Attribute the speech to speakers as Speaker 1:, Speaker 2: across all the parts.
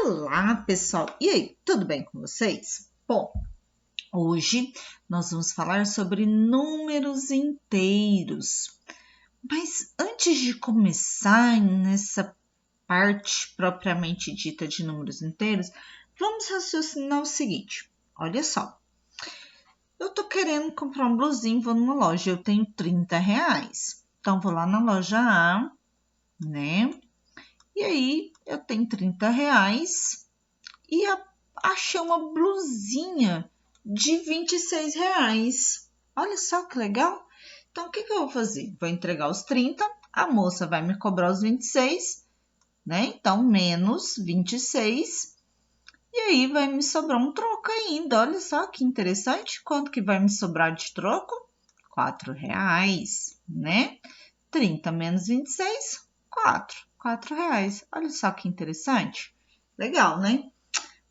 Speaker 1: Olá, pessoal! E aí, tudo bem com vocês? Bom, hoje nós vamos falar sobre números inteiros. Mas antes de começar nessa parte propriamente dita de números inteiros, vamos raciocinar o seguinte. Olha só, eu tô querendo comprar um blusinho, vou numa loja, eu tenho R$30. Então, vou lá na loja A, né? E aí, eu tenho R$30 e achei uma blusinha de R$26. Olha só que legal. Então, o que eu vou fazer? Vou entregar os 30, a moça vai me cobrar os 26, né? Então, menos 26. E aí, vai me sobrar um troco ainda. Olha só que interessante. Quanto que vai me sobrar de troco? R$4, né? 30 menos 26, 4. R$4. Olha só que interessante. Legal, né?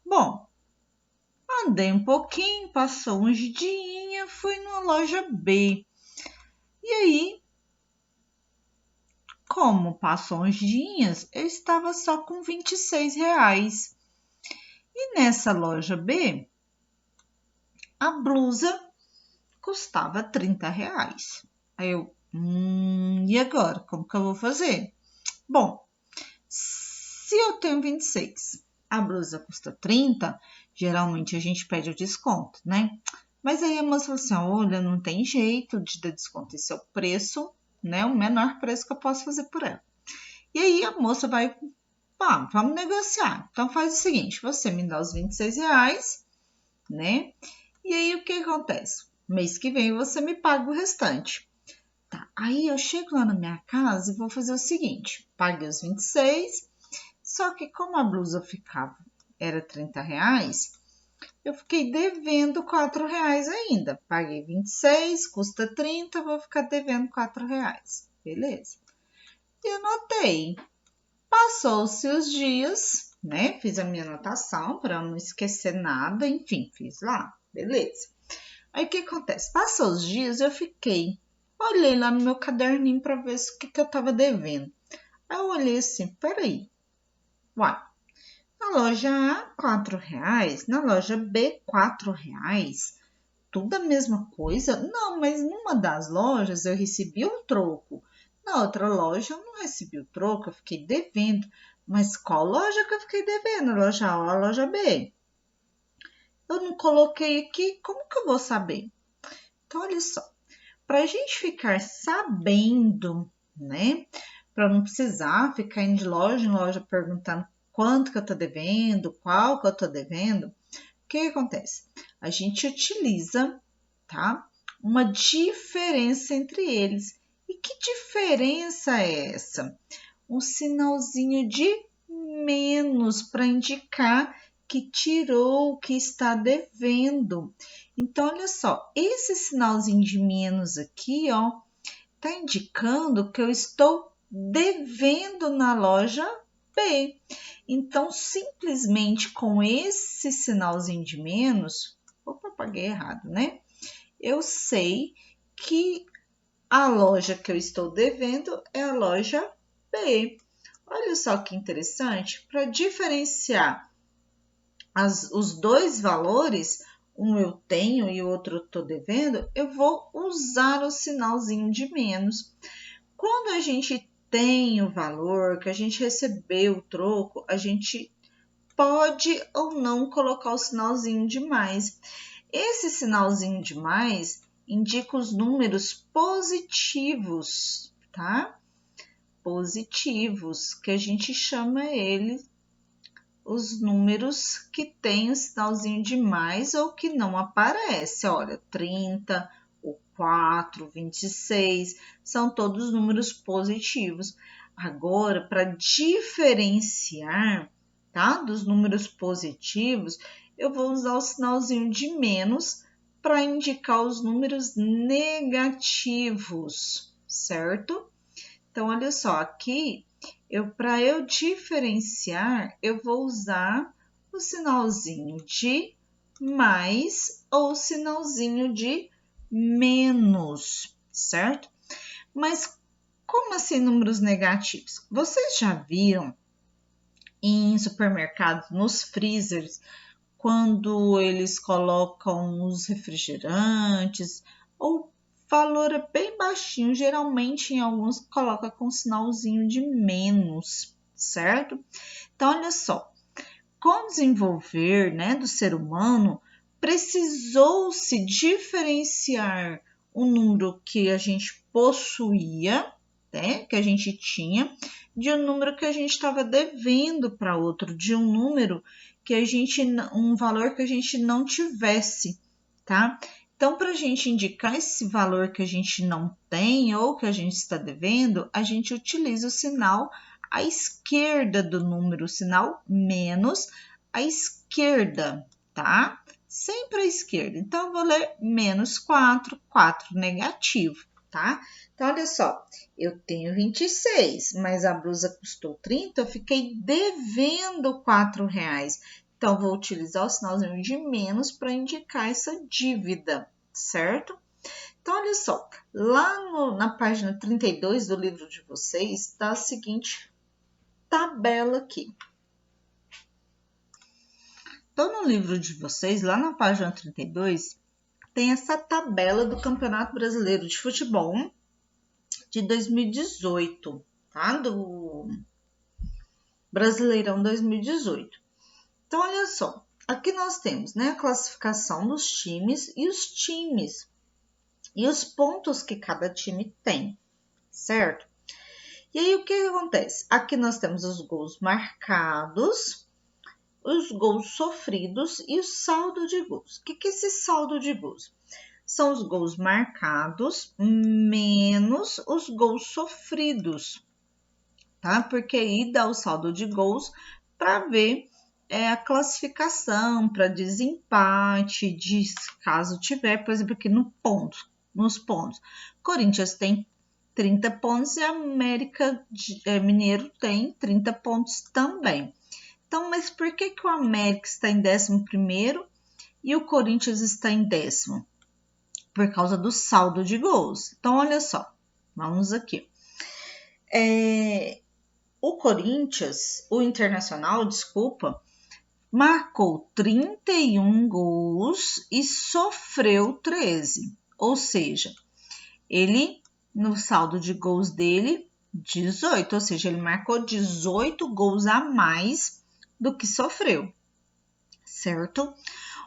Speaker 1: Bom, andei um pouquinho, passou uns dias, fui numa loja B. E aí, como passou uns dias, eu estava só com R$26. E nessa loja B, a blusa custava R$30. Aí eu, e agora? Como que eu vou fazer? Bom, se eu tenho 26, a blusa custa 30, geralmente a gente pede o desconto, né? Mas aí a moça falou assim, olha, não tem jeito de dar desconto, esse é o preço, né? O menor preço que eu posso fazer por ela. E aí a moça vai, vamos negociar. Então faz o seguinte, você me dá os R$26, né? E aí o que acontece? Mês que vem você me paga o restante. Tá, aí eu chego lá na minha casa e vou fazer o seguinte, paguei os 26, só que como a blusa era R$30, eu fiquei devendo R$4 ainda. Paguei 26, custa 30, vou ficar devendo R$4. Beleza. E anotei. Passou-se os dias, né? Fiz a minha anotação para não esquecer nada, enfim, fiz lá. Beleza. Aí o que acontece? Passou os dias, eu olhei lá no meu caderninho para ver o que eu tava devendo. Aí eu olhei assim, peraí, uai, na loja A, R$4, na loja B, R$4, tudo a mesma coisa? Não, mas numa das lojas eu recebi um troco, na outra loja eu não recebi o troco, eu fiquei devendo. Mas qual loja que eu fiquei devendo? A loja A ou a loja B? Eu não coloquei aqui, como que eu vou saber? Então, olha só, para a gente ficar sabendo, né? Para não precisar ficar indo de loja em loja perguntando quanto que eu tô devendo, qual que eu tô devendo, o que acontece? A gente utiliza, tá? Uma diferença entre eles. E que diferença é essa? Um sinalzinho de menos para indicar que tirou, que está devendo. Então, olha só, esse sinalzinho de menos aqui, ó, tá indicando que eu estou devendo na loja B. Então, simplesmente com esse sinalzinho de menos, opa, paguei errado, né? Eu sei que a loja que eu estou devendo é a loja B. Olha só que interessante, para diferenciar os dois valores, um eu tenho e o outro eu estou devendo, eu vou usar o sinalzinho de menos. Quando a gente tem o valor, que a gente recebeu o troco, a gente pode ou não colocar o sinalzinho de mais. Esse sinalzinho de mais indica os números positivos, tá? Positivos, que a gente chama eles os números que tem o sinalzinho de mais ou que não aparece. Olha, 30, o 4, 26, são todos números positivos. Agora, para diferenciar, tá, dos números positivos, eu vou usar o sinalzinho de menos para indicar os números negativos, certo? Então, olha só, aqui, para eu diferenciar, eu vou usar o sinalzinho de mais ou o sinalzinho de menos, certo? Mas como assim números negativos? Vocês já viram em supermercados, nos freezers, quando eles colocam os refrigerantes, o valor é bem baixinho, geralmente em alguns coloca com sinalzinho de menos, certo? Então, olha só, com o desenvolver, né, do ser humano, precisou-se diferenciar o número que a gente possuía, né, que a gente tinha, de um número que a gente estava devendo para outro, de um número que a gente, um valor que a gente não tivesse, tá? Então, para a gente indicar esse valor que a gente não tem ou que a gente está devendo, a gente utiliza o sinal à esquerda do número, o sinal menos à esquerda, tá? Sempre à esquerda. Então, eu vou ler menos 4, 4 negativo, tá? Então, olha só, eu tenho 26, mas a blusa custou 30, eu fiquei devendo R$ 4. Então, vou utilizar o sinalzinho de menos para indicar essa dívida, certo? Então, olha só, lá na página 32 do livro de vocês, está a seguinte tabela aqui. Então, no livro de vocês, lá na página 32, tem essa tabela do Campeonato Brasileiro de Futebol de 2018, tá? Do Brasileirão 2018. Então, olha só, aqui nós temos, né, a classificação dos times e os pontos que cada time tem, certo? E aí, o que acontece? Aqui nós temos os gols marcados, os gols sofridos e o saldo de gols. O que é esse saldo de gols? São os gols marcados menos os gols sofridos, tá? Porque aí dá o saldo de gols para ver a classificação, para desempate, caso tiver, por exemplo, aqui nos pontos. Corinthians tem 30 pontos e América Mineiro tem 30 pontos também. Então, mas por que o América está em 11º e o Corinthians está em 10º? Por causa do saldo de gols. Então, olha só, vamos aqui. O Corinthians, o Internacional, desculpa, marcou 31 gols e sofreu 13. Ou seja, ele, no saldo de gols dele, 18. Ou seja, ele marcou 18 gols a mais do que sofreu, certo?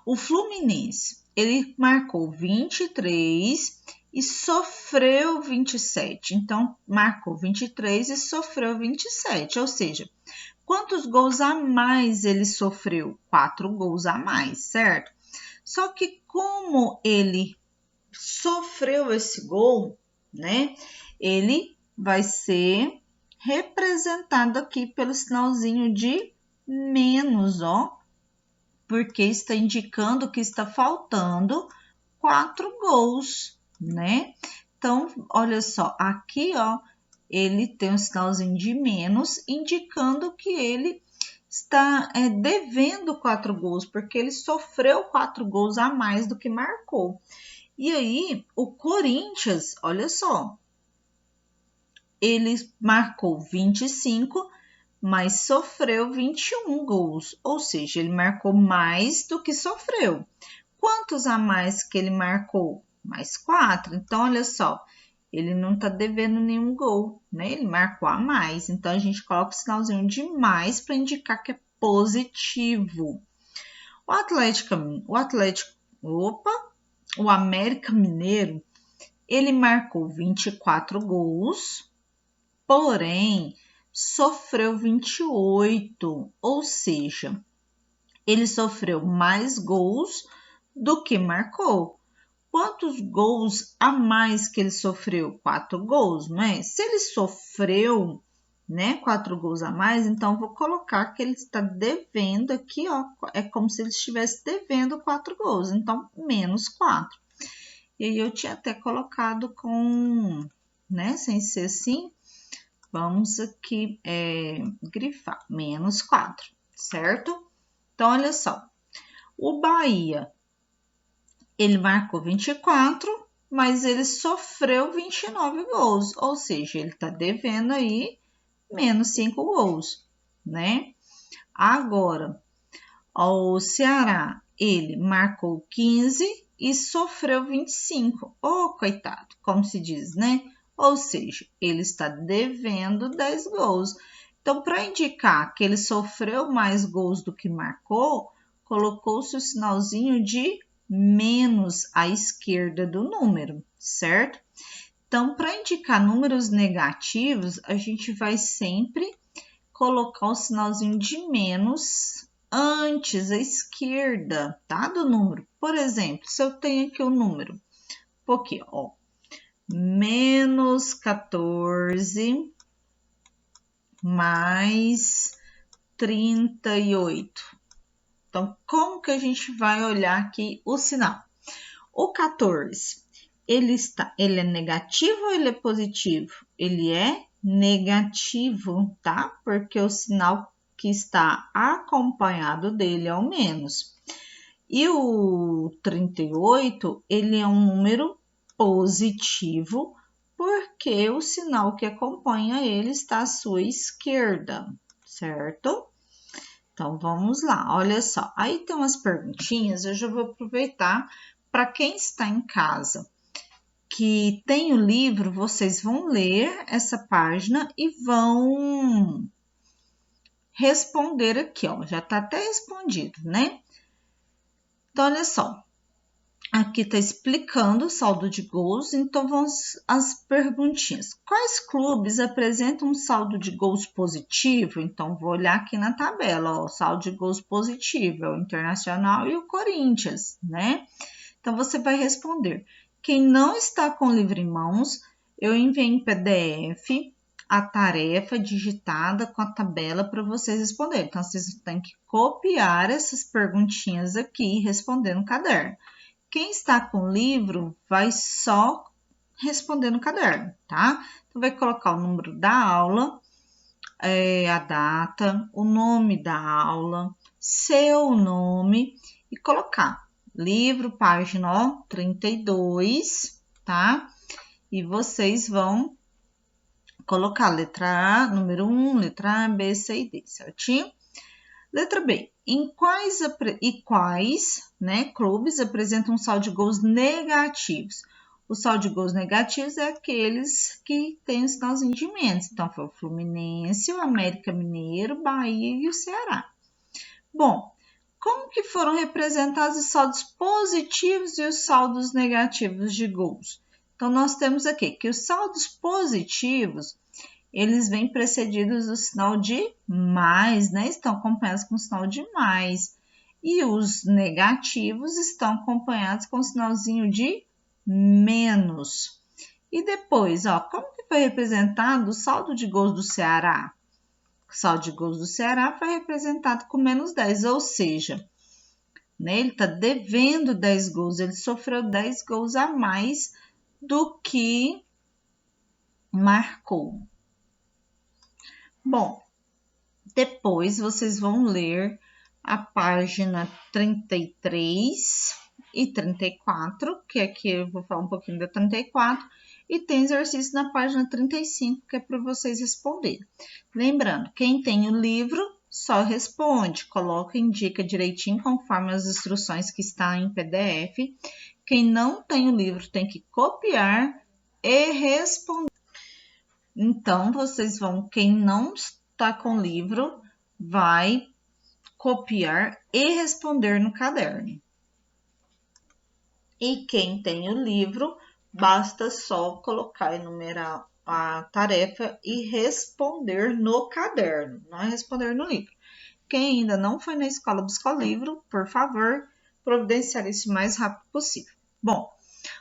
Speaker 1: O Fluminense, ele marcou 23 e sofreu 27. Então, marcou 23 e sofreu 27. Ou seja, quantos gols a mais ele sofreu? 4 gols a mais, certo? Só que como ele sofreu esse gol, né? Ele vai ser representado aqui pelo sinalzinho de menos, ó, porque está indicando que está faltando 4 gols, né? Então, olha só, aqui, ó, ele tem um sinalzinho de menos, indicando que ele está devendo 4 gols, porque ele sofreu 4 gols a mais do que marcou. E aí, o Corinthians, olha só, ele marcou 25, mas sofreu 21 gols, ou seja, ele marcou mais do que sofreu. Quantos a mais que ele marcou? Mais 4. Então, olha só, ele não está devendo nenhum gol, né? Ele marcou a mais. Então, a gente coloca o sinalzinho de mais para indicar que é positivo. O América Mineiro, ele marcou 24 gols, porém, sofreu 28, ou seja, ele sofreu mais gols do que marcou. Quantos gols a mais que ele sofreu? 4 gols, não é? Se ele sofreu, né, 4 gols a mais, então vou colocar que ele está devendo aqui, ó, é como se ele estivesse devendo 4 gols, então menos 4. E aí eu tinha até colocado com, né, sem ser assim, vamos aqui grifar, menos 4, certo? Então, olha só, o Bahia, ele marcou 24, mas ele sofreu 29 gols, ou seja, ele tá devendo aí menos 5 gols, né? Agora, o Ceará, ele marcou 15 e sofreu 25. Oh, coitado, como se diz, né? Ou seja, ele está devendo 10 gols. Então, para indicar que ele sofreu mais gols do que marcou, colocou-se o sinalzinho de menos à esquerda do número, certo? Então, para indicar números negativos, a gente vai sempre colocar o sinalzinho de menos antes, à esquerda, tá? Do número. Por exemplo, se eu tenho aqui o número, aqui, ó, menos 14 mais 38. Então, como que a gente vai olhar aqui o sinal? O 14, ele é negativo ou ele é positivo? Ele é negativo, tá? Porque o sinal que está acompanhado dele é o menos. E o 38, ele é um número positivo, porque o sinal que acompanha ele está à sua esquerda, certo? Então, vamos lá, olha só. Aí tem umas perguntinhas, eu já vou aproveitar para quem está em casa que tem o livro, vocês vão ler essa página e vão responder aqui, ó. Já está até respondido, né? Então, olha só. Aqui está explicando o saldo de gols, então vamos às perguntinhas. Quais clubes apresentam um saldo de gols positivo? Então, vou olhar aqui na tabela, ó, o saldo de gols positivo é o Internacional e o Corinthians, né? Então, você vai responder. Quem não está com o livro em mãos, eu enviei em PDF a tarefa digitada com a tabela para vocês responderem. Então, vocês têm que copiar essas perguntinhas aqui e responder no caderno. Quem está com o livro vai só responder no caderno, tá? Então, vai colocar o número da aula, a data, o nome da aula, seu nome e colocar livro, página 32, tá? E vocês vão colocar letra A, número 1, letra A, B, C e D, certinho? Letra B. Em quais né, clubes apresentam saldo de gols negativos? O saldo de gols negativos é aqueles que têm o sinalzinho de menos. Então, foi o Fluminense, o América Mineiro, Bahia e o Ceará. Bom, como que foram representados os saldos positivos e os saldos negativos de gols? Então, nós temos aqui que os saldos positivos, eles vêm precedidos do sinal de mais, né? Estão acompanhados com o sinal de mais. E os negativos estão acompanhados com o sinalzinho de menos. E depois, ó, como que foi representado o saldo de gols do Ceará? O saldo de gols do Ceará foi representado com menos 10, ou seja, né, ele está devendo 10 gols, ele sofreu 10 gols a mais do que marcou. Bom, depois vocês vão ler a página 33 e 34, que aqui eu vou falar um pouquinho da 34, e tem exercício na página 35, que é para vocês responderem. Lembrando, quem tem o livro só responde, coloca, indica direitinho conforme as instruções que está em PDF. Quem não tem o livro tem que copiar e responder. Então, vocês vão, quem não está com o livro, vai copiar e responder no caderno. E quem tem o livro, basta só colocar e numerar a tarefa e responder no caderno, não é responder no livro. Quem ainda não foi na escola buscar o livro, por favor, providenciar isso o mais rápido possível. Bom,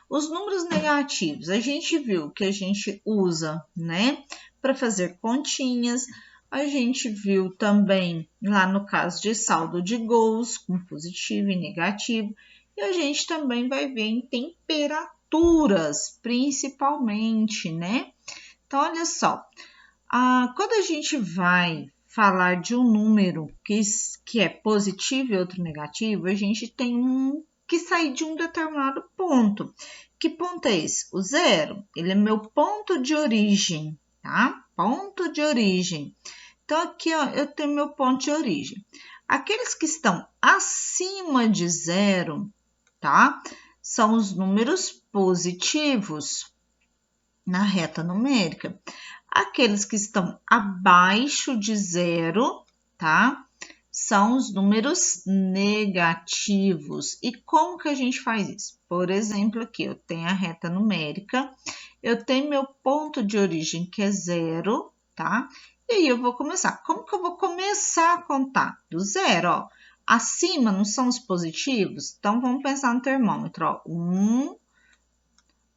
Speaker 1: os números negativos, a gente viu que a gente usa, né, para fazer continhas. A gente viu também lá no caso de saldo de gols, com positivo e negativo. E a gente também vai ver em temperaturas, principalmente, né? Então, olha só, quando a gente vai falar de um número que é positivo e outro negativo, a gente tem que sair de um determinado ponto. Que ponto é esse? O zero, ele é meu ponto de origem, tá? Ponto de origem. Então, aqui, ó, eu tenho meu ponto de origem. Aqueles que estão acima de zero, tá? São os números positivos na reta numérica. Aqueles que estão abaixo de zero, tá? São os números negativos. E como que a gente faz isso? Por exemplo, aqui eu tenho a reta numérica, eu tenho meu ponto de origem que é zero, tá? E aí eu vou começar. Como que eu vou começar a contar? Do zero, ó. Acima não são os positivos? Então vamos pensar no termômetro, ó. 1,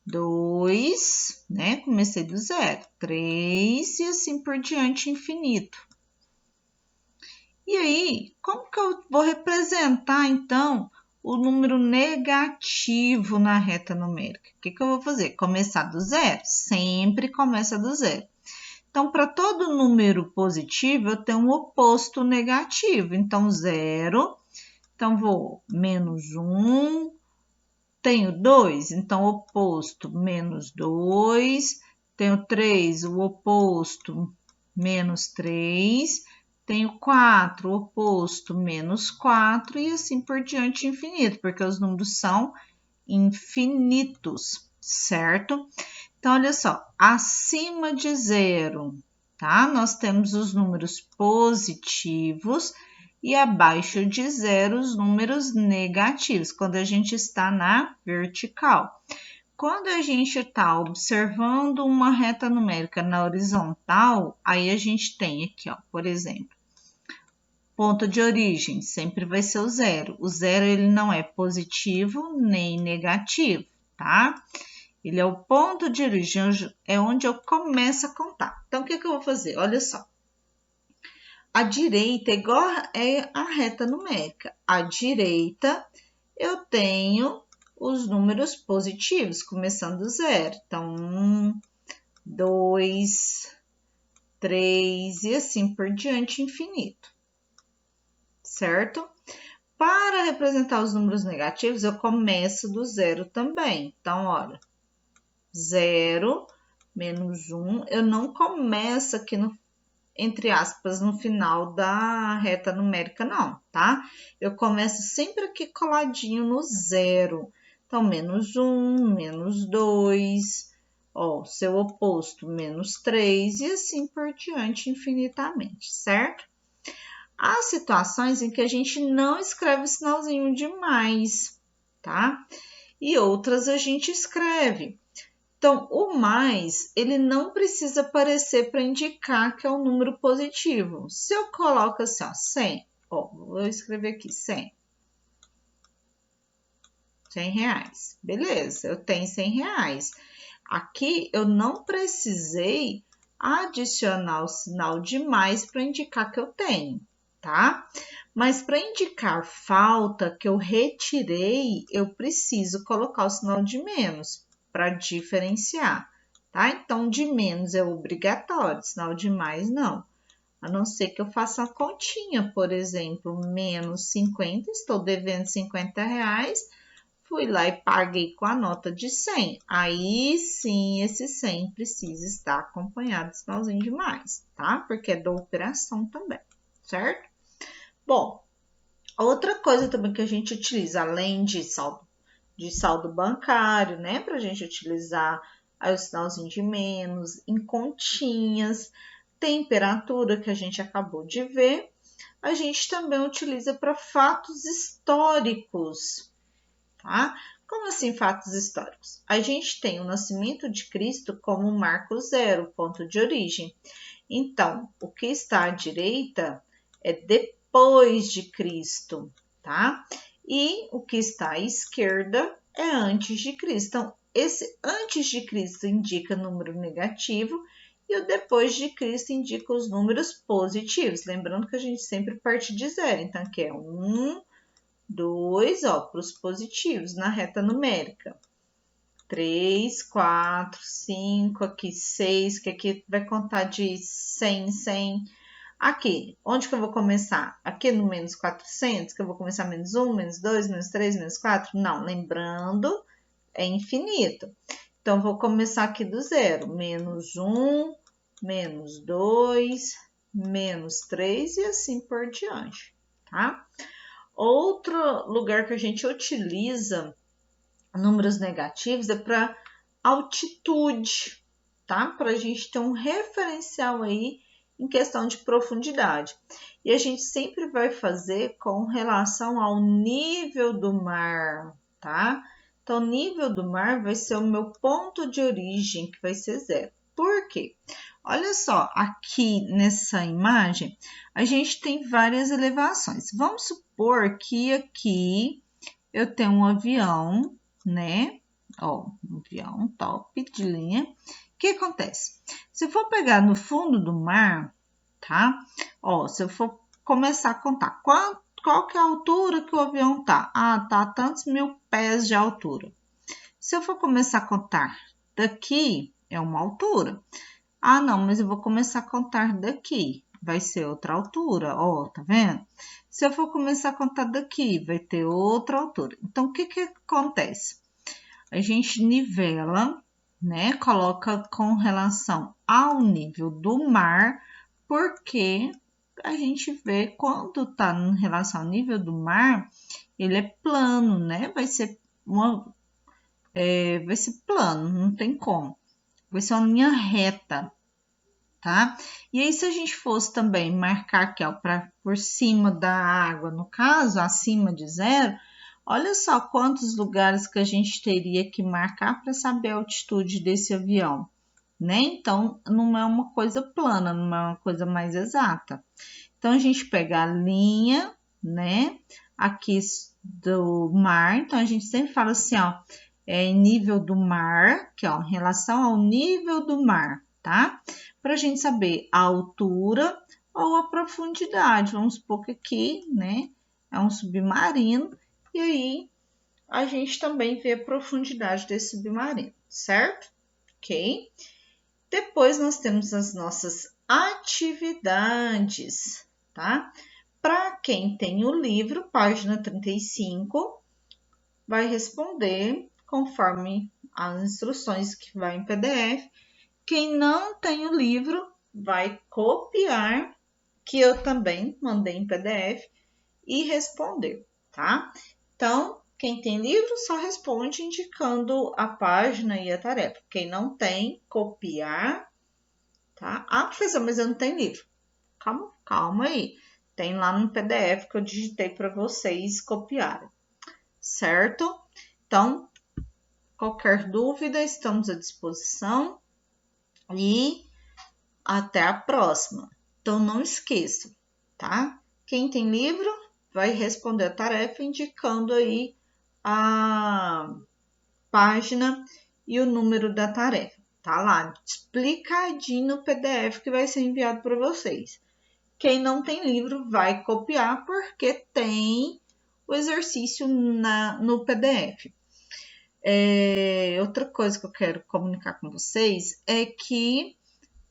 Speaker 1: 2, né? Comecei do zero. 3 e assim por diante, infinito. E aí, como que eu vou representar, então, o número negativo na reta numérica? O que eu vou fazer? Começar do zero? Sempre começa do zero. Então, para todo número positivo, eu tenho um oposto negativo. Então, zero. Então, vou menos 1. Tenho 2, então, oposto menos 2. Tenho 3, o oposto menos 3. Tenho 4, o oposto menos 4, e assim por diante, infinito, porque os números são infinitos, certo? Então, olha só, acima de zero, tá? Nós temos os números positivos e abaixo de zero os números negativos, quando a gente está na vertical. Quando a gente está observando uma reta numérica na horizontal, aí a gente tem aqui, ó, por exemplo, ponto de origem sempre vai ser o zero. O zero ele não é positivo nem negativo, tá? Ele é o ponto de origem, é onde eu começo a contar. Então, o que eu vou fazer? Olha só. A direita é igual a reta numérica. À direita, eu tenho os números positivos, começando do zero. Então, 1, 2, 3 e assim por diante, infinito. Certo? Para representar os números negativos, eu começo do zero também. Então, olha, 0 menos 1, eu não começo aqui no, entre aspas, no final da reta numérica, não, tá? Eu começo sempre aqui coladinho no zero. Então, menos 1, menos 2, ó, seu oposto, menos 3, e assim por diante, infinitamente, certo? Há situações em que a gente não escreve o sinalzinho de mais, tá? E outras a gente escreve. Então, o mais, ele não precisa aparecer para indicar que é um número positivo. Se eu coloco assim, ó, 100, ó, vou escrever aqui, 100. 100 reais. Beleza, eu tenho 100 reais. Aqui, eu não precisei adicionar o sinal de mais para indicar que eu tenho, tá? Mas para indicar falta que eu retirei, eu preciso colocar o sinal de menos para diferenciar, tá? Então, de menos é obrigatório, sinal de mais não. A não ser que eu faça uma continha, por exemplo, menos 50, estou devendo 50 reais, fui lá e paguei com a nota de 100. Aí sim, esse 100 precisa estar acompanhado de sinalzinho de mais, tá? Porque é da operação também, certo? Bom, outra coisa também que a gente utiliza, além de saldo bancário, né? Para a gente utilizar aí o sinalzinho de menos, em continhas, temperatura que a gente acabou de ver, a gente também utiliza para fatos históricos, tá? Como assim fatos históricos? A gente tem o nascimento de Cristo como marco zero, ponto de origem. Então, o que está à direita é depois de Cristo, tá? E o que está à esquerda é antes de Cristo. Então, esse antes de Cristo indica número negativo e o depois de Cristo indica os números positivos. Lembrando que a gente sempre parte de zero. Então, aqui é 1, 2, ó, para os positivos na reta numérica. 3, 4, 5, aqui 6, que aqui vai contar de 100 em 100. Aqui, onde que eu vou começar? Aqui no menos 400, que eu vou começar menos 1, menos 2, menos 3, menos 4? Não, lembrando, é infinito. Então, vou começar aqui do zero. Menos 1, menos 2, menos 3 e assim por diante, tá? Outro lugar que a gente utiliza números negativos é para altitude, tá? Para a gente ter um referencial aí em questão de profundidade. E a gente sempre vai fazer com relação ao nível do mar, tá? Então, o nível do mar vai ser o meu ponto de origem, que vai ser 0. Por quê? Olha só, aqui nessa imagem, a gente tem várias elevações. Vamos supor que aqui eu tenho um avião, né? Ó, um avião top de linha. O que acontece? Se eu for pegar no fundo do mar, tá? Ó, se eu for começar a contar qual que é a altura que o avião tá? Ah, tá a tantos mil pés de altura. Se eu for começar a contar daqui, é uma altura. Ah, não, mas eu vou começar a contar daqui, vai ser outra altura, ó, tá vendo? Se eu for começar a contar daqui, vai ter outra altura. Então, o que que acontece? A gente nivela, né? Coloca com relação ao nível do mar, porque a gente vê quando tá em relação ao nível do mar, ele é plano, né? Vai ser plano, não tem como. Vai ser uma linha reta, tá? E aí, se a gente fosse também marcar aqui, ó, por cima da água, no caso, acima de 0, olha só quantos lugares que a gente teria que marcar para saber a altitude desse avião, né? Então, não é uma coisa plana, não é uma coisa mais exata. Então, a gente pega a linha, né, aqui do mar, então a gente sempre fala assim, ó, nível do mar, que ó, em relação ao nível do mar, tá? Para a gente saber a altura ou a profundidade. Vamos supor que aqui, né, é um submarino, e aí a gente também vê a profundidade desse submarino, certo? Ok? Depois nós temos as nossas atividades, tá? Para quem tem o livro, página 35, vai responder conforme as instruções que vai em PDF. Quem não tem o livro, vai copiar, que eu também mandei em PDF, e responder, tá? Então, quem tem livro só responde indicando a página e a tarefa. Quem não tem, copiar, tá? Ah, professor, mas eu não tenho livro. Calma aí. Tem lá no PDF que eu digitei para vocês copiarem, certo? Então, qualquer dúvida, estamos à disposição e até a próxima. Então, não esqueça, tá? Quem tem livro vai responder a tarefa indicando aí a página e o número da tarefa. Tá lá explicadinho no PDF que vai ser enviado para vocês. Quem não tem livro vai copiar porque tem o exercício no PDF. Outra coisa que eu quero comunicar com vocês é que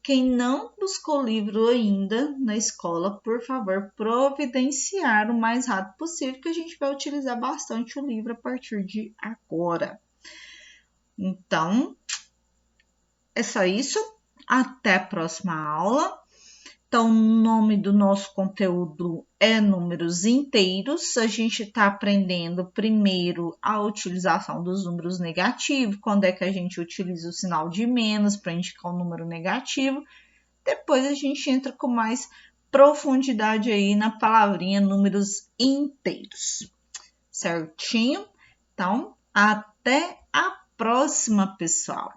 Speaker 1: quem não buscou livro ainda na escola, por favor, providenciar o mais rápido possível, que a gente vai utilizar bastante o livro a partir de agora. Então, é só isso. Até a próxima aula. Então, o nome do nosso conteúdo é números inteiros. A gente está aprendendo primeiro a utilização dos números negativos, quando é que a gente utiliza o sinal de menos para indicar um número negativo. Depois a gente entra com mais profundidade aí na palavrinha números inteiros. Certinho? Então, até a próxima, pessoal!